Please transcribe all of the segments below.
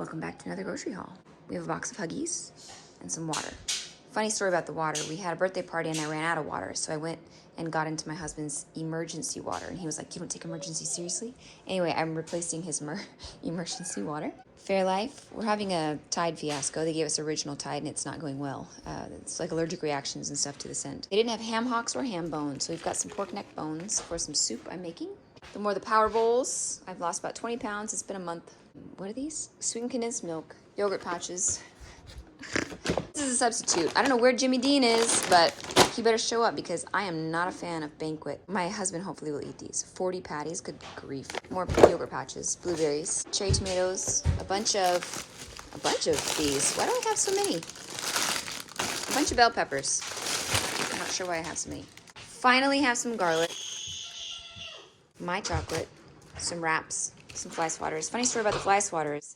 Welcome back to another grocery haul. We have a box of Huggies and some water. Funny story about the water. We had a birthday party and I ran out of water, so I went and got into my husband's emergency water, and he was like, "You don't take emergency seriously?" Anyway, I'm replacing his emergency water. Fairlife, we're having a Tide fiasco. They gave us original Tide and it's not going well. It's like allergic reactions and stuff to the scent. They didn't have ham hocks or ham bones, so we've got some pork neck bones for some soup I'm making. The power bowls. I've lost about 20 pounds. It's been a month. What are these? Sweetened condensed milk, yogurt pouches. This is a substitute. I don't know where Jimmy Dean is, but he better show up because I am not a fan of Banquet. My husband hopefully will eat these. 40 patties, good grief. More yogurt pouches, blueberries, cherry tomatoes, a bunch of these. Why do I have so many? A bunch of bell peppers. I'm not sure why I have so many. Finally have some garlic. My chocolate, some wraps, some fly swatters. Funny story about the fly swatters.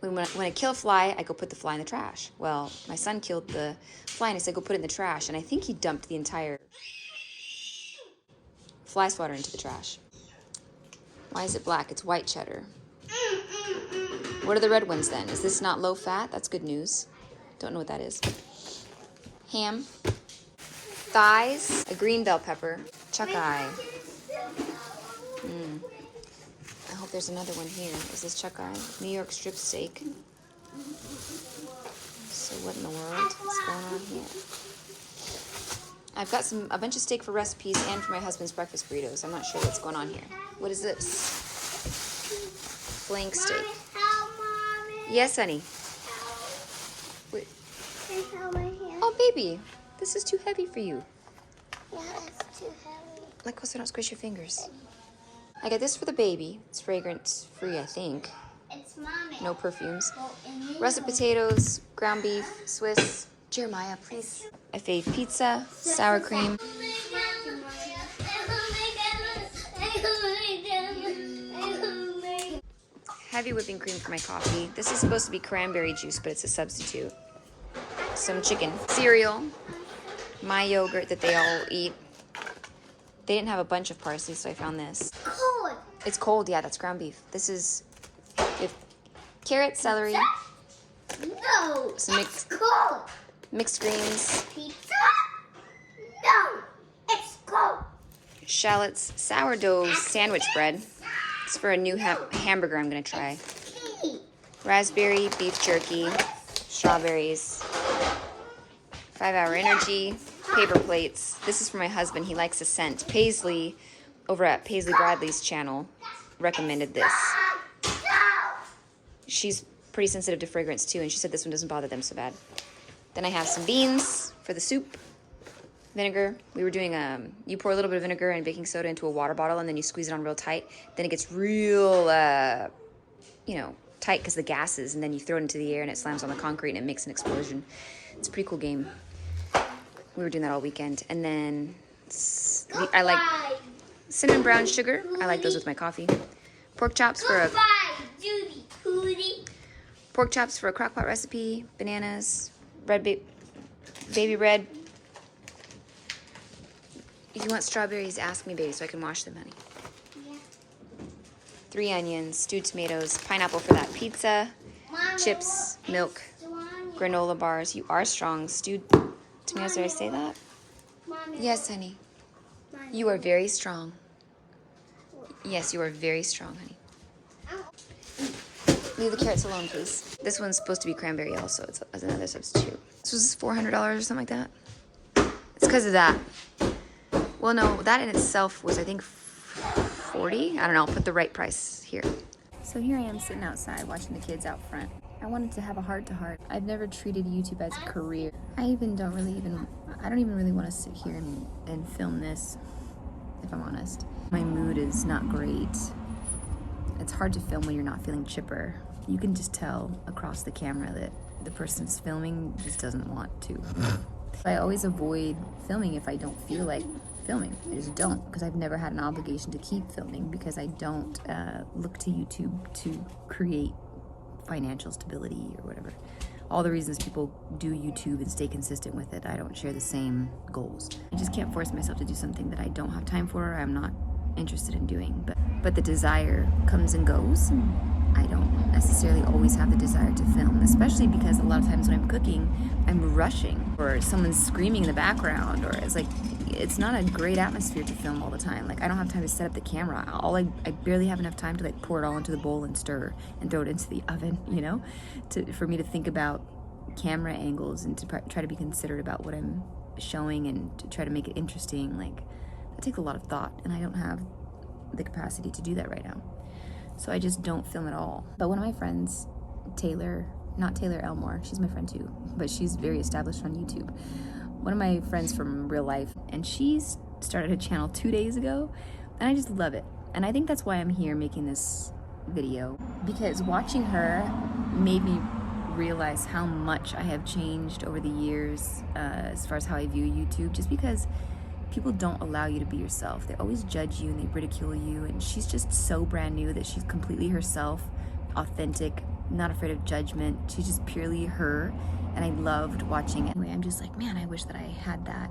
When I kill a fly, I go put the fly in the trash. Well, my son killed the fly and I said, go put it in the trash. And I think he dumped the entire fly swatter into the trash. Why is it black? It's white cheddar. What are the red ones then? Is this not low fat? That's good news. Don't know what that is. Ham. Thighs. A green bell pepper. Chuck eye. I hope there's another one here. Is this chuck eye? New York strip steak. So what in the world is going on here? I've got a bunch of steak for recipes and for my husband's breakfast burritos. I'm not sure what's going on here. What is this? Flank steak. Yes, honey. Wait. Oh, baby. This is too heavy for you. Yeah, it's too heavy. Let go so I don't squish your fingers. I got this for the baby. It's fragrance free, I think. It's mommy. No perfumes. Russet potatoes, ground beef, Swiss. Jeremiah, please. I fave pizza, sour cream. Heavy whipping cream for my coffee. This is supposed to be cranberry juice, but it's a substitute. Some chicken. Cereal. My yogurt that they all eat. They didn't have a bunch of parsley, so I found this. Cold. It's cold, yeah, that's ground beef. This is carrot, celery. No, some it's cold. Mixed greens. Pizza? No, it's cold. Shallots, sourdough sandwich bread. It's for a new hamburger I'm gonna try. Raspberry, beef jerky, strawberries. 5-hour energy. Paper plates. This is for my husband. He likes a scent. Paislie, over at Paislie Bradley's channel, recommended this. She's pretty sensitive to fragrance too, and she said this one doesn't bother them so bad. Then I have some beans for the soup. Vinegar. We were doing, you pour a little bit of vinegar and baking soda into a water bottle, and then you squeeze it on real tight. Then it gets real, tight because the gases, and then you throw it into the air and it slams on the concrete and it makes an explosion. It's a pretty cool game. We were doing that all weekend. And then I like cinnamon brown sugar. I like those with my coffee. Pork chops for a crock pot recipe. Bananas. Baby red. If you want strawberries, ask me, baby, so I can wash them, honey. Yeah. 3 onions, stewed tomatoes, pineapple for that pizza, Mommy, chips, milk, granola bars. You are strong. Stewed tomatoes, did I say that? Mommy. Yes, honey. Mommy. You are very strong. Yes, you are very strong, honey. Leave the carrots alone, please. This one's supposed to be cranberry also. It's another substitute. This was $400 or something like that. It's because of that. Well, no, that in itself was, I think, 40. I don't know. I'll put the right price here. So here I am sitting outside watching the kids out front. I wanted to have a heart-to-heart. I've never treated YouTube as a career. I don't even really want to sit here and film this, if I'm honest. My mood is not great. It's hard to film when you're not feeling chipper. You can just tell across the camera that the person's filming just doesn't want to. I always avoid filming if I don't feel like filming. I just don't, because I've never had an obligation to keep filming because I don't look to YouTube to create financial stability or whatever. All the reasons people do YouTube and stay consistent with it, I don't share the same goals. I just can't force myself to do something that I don't have time for or I'm not interested in doing. But the desire comes and goes. I don't necessarily always have the desire to film, especially because a lot of times when I'm cooking, I'm rushing, or someone's screaming in the background, or it's not a great atmosphere to film all the time. Like, I don't have time to set up the camera. I barely have enough time to like pour it all into the bowl and stir and throw it into the oven, you know, for me to think about camera angles and to try to be considerate about what I'm showing and to try to make it interesting. Like, that takes a lot of thought, and I don't have the capacity to do that right now. So I just don't film at all. But one of my friends, not Taylor Elmore, she's my friend too, but she's very established on YouTube. One of my friends from real life, and she's started a channel 2 days ago, and I just love it. And I think that's why I'm here making this video, because watching her made me realize how much I have changed over the years as far as how I view YouTube, just because people don't allow you to be yourself. They always judge you and they ridicule you, and she's just so brand new that she's completely herself, authentic, not afraid of judgment. She's just purely her, and I loved watching it. Anyway, I'm just like, man, I wish that I had that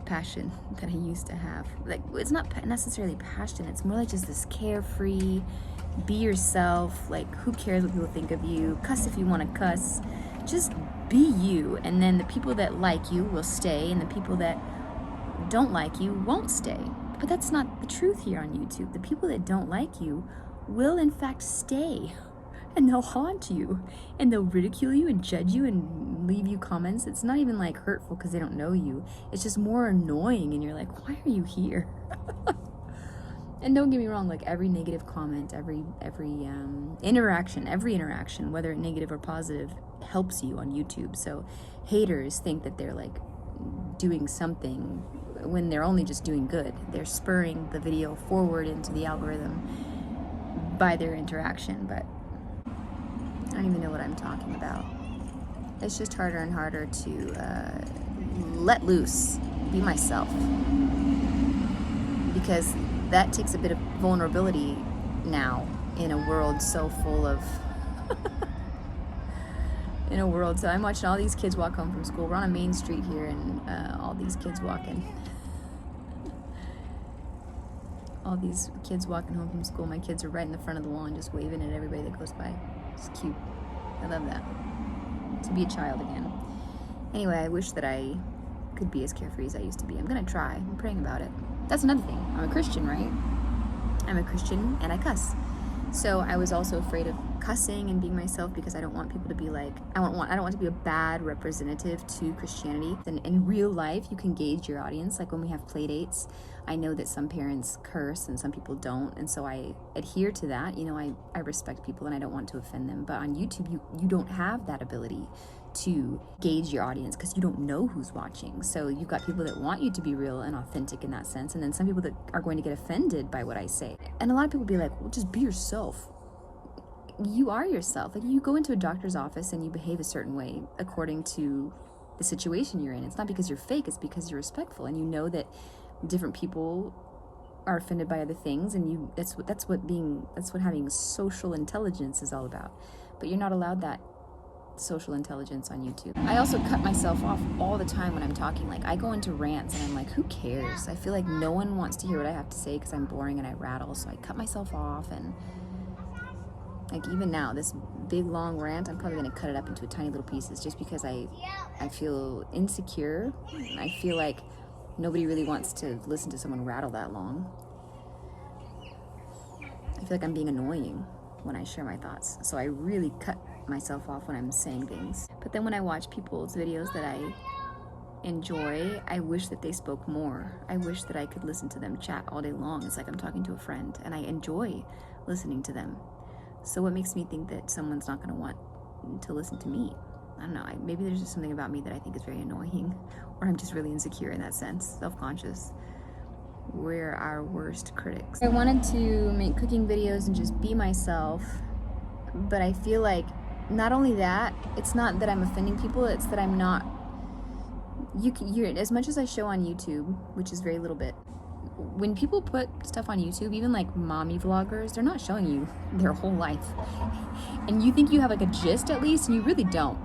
passion that I used to have. Like, it's not necessarily passion, it's more like just this carefree, be yourself, like, who cares what people think of you, cuss if you want to cuss, just be you, and then the people that like you will stay, and the people that don't like you won't stay. But that's not the truth here on YouTube. The people that don't like you will in fact stay, and they'll haunt you, and they'll ridicule you and judge you and leave you comments. It's not even like hurtful because they don't know you. It's just more annoying, and you're like, why are you here? And don't get me wrong, like, every negative comment, every interaction, whether negative or positive, helps you on YouTube. So haters think that they're like doing something when they're only just doing good. They're spurring the video forward into the algorithm by their interaction, but I don't even know what I'm talking about. It's just harder and harder to let loose, be myself, because that takes a bit of vulnerability now in a world so full of so I'm watching all these kids walk home from school. We're on a main street here, and all these kids walking home from school. My kids are right in the front of the lawn just waving at everybody that goes by. It's cute. I love that, to be a child again. Anyway, I wish that I could be as carefree as I used to be. I'm gonna try. I'm praying about it. That's another thing. I'm a Christian, right? I'm a Christian and I cuss. So I was also afraid of cussing and being myself, because I don't want people to be like, I don't want to be a bad representative to Christianity. And in real life, you can gauge your audience. Like, when we have play dates, I know that some parents curse and some people don't, and so I adhere to that. You know, I respect people and I don't want to offend them. But on YouTube, you don't have that ability to gauge your audience, because you don't know who's watching. So you've got people that want you to be real and authentic in that sense, and then some people that are going to get offended by what I say. And a lot of people be like, well, just be yourself. You are yourself. Like, you go into a doctor's office and you behave a certain way according to the situation you're in. It's not because you're fake, it's because you're respectful, and you know that different people are offended by other things, and that's what having social intelligence is all about. But you're not allowed that social intelligence on YouTube. I also cut myself off all the time when I'm talking. Like, I go into rants and I'm like, who cares? I feel like no one wants to hear what I have to say because I'm boring and I rattle, so I cut myself off. And like, even now, this big long rant, I'm probably going to cut it up into tiny little pieces, just because I feel insecure. I feel like nobody really wants to listen to someone rattle that long. I feel like I'm being annoying when I share my thoughts, so I really cut myself off when I'm saying things. But then when I watch people's videos that I enjoy, I wish that they spoke more. I wish that I could listen to them chat all day long. It's like I'm talking to a friend, and I enjoy listening to them. So what makes me think that someone's not going to want to listen to me? I don't know. Maybe there's just something about me that I think is very annoying, or I'm just really insecure in that sense, self-conscious. We're our worst critics. I wanted to make cooking videos and just be myself, but I feel like not only that, it's not that I'm offending people, it's that I'm not, you're as much as I show on YouTube, which is very little bit, when people put stuff on YouTube, even like mommy vloggers, they're not showing you their whole life. And you think you have like a gist at least, and you really don't.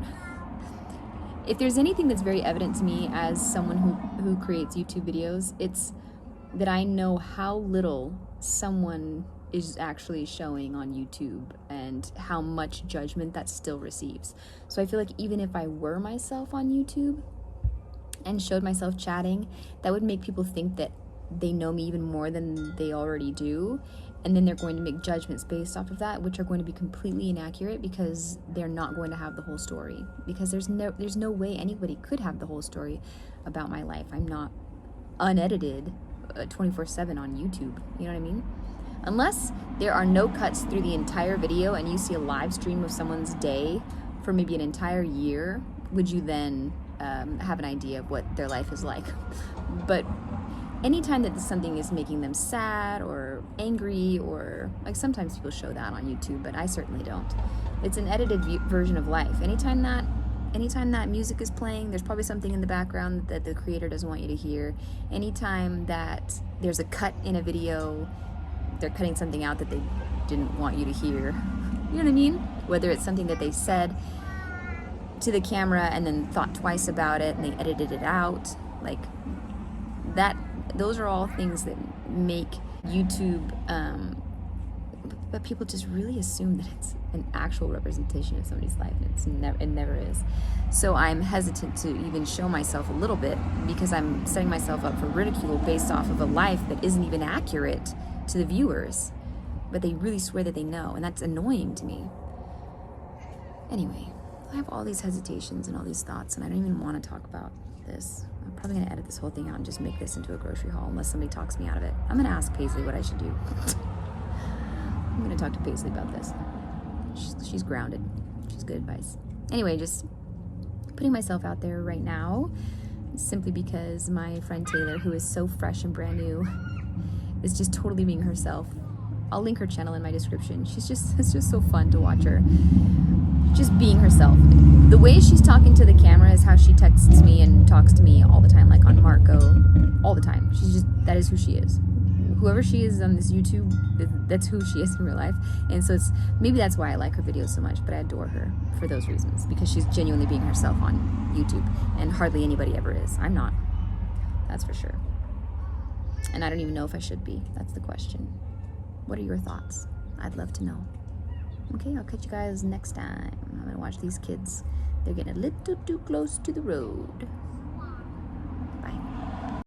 If there's anything that's very evident to me as someone who creates YouTube videos, it's that I know how little someone is actually showing on YouTube and how much judgment that still receives. So I feel like even if I were myself on YouTube and showed myself chatting, that would make people think that they know me even more than they already do, and then they're going to make judgments based off of that, which are going to be completely inaccurate because they're not going to have the whole story, because there's no way anybody could have the whole story about my life. I'm not unedited 24/7 on YouTube, you know what I mean? Unless there are no cuts through the entire video and you see a live stream of someone's day for maybe an entire year, would you then have an idea of what their life is like? But anytime that something is making them sad or angry, or like sometimes people show that on YouTube, but I certainly don't. It's an edited version of life. Anytime that music is playing, there's probably something in the background that the creator doesn't want you to hear. Anytime that there's a cut in a video, they're cutting something out that they didn't want you to hear. You know what I mean? Whether it's something that they said to the camera and then thought twice about it and they edited it out, like that. Those are all things that make YouTube, but people just really assume that it's an actual representation of somebody's life, and it never is. So I'm hesitant to even show myself a little bit because I'm setting myself up for ridicule based off of a life that isn't even accurate to the viewers, but they really swear that they know, and that's annoying to me. Anyway, I have all these hesitations and all these thoughts, and I don't even want to talk about this. I'm probably going to edit this whole thing out and just make this into a grocery haul unless somebody talks me out of it. I'm going to ask Paislie what I should do. I'm going to talk to Paislie about this. She's grounded. She's good advice. Anyway, just putting myself out there right now simply because my friend Taylor, who is so fresh and brand new, is just totally being herself. I'll link her channel in my description. It's just so fun to watch her just being herself. The way she's talking to the camera is how she texts me and talks to me all the time, like on Marco, all the time. That is who she is. Whoever she is on this YouTube, that's who she is in real life. And so maybe that's why I like her videos so much, but I adore her for those reasons, because she's genuinely being herself on YouTube, and hardly anybody ever is. I'm not. That's for sure. And I don't even know if I should be. That's the question. What are your thoughts? I'd love to know. Okay, I'll catch you guys next time. I'm gonna watch these kids. They're getting a little too close to the road.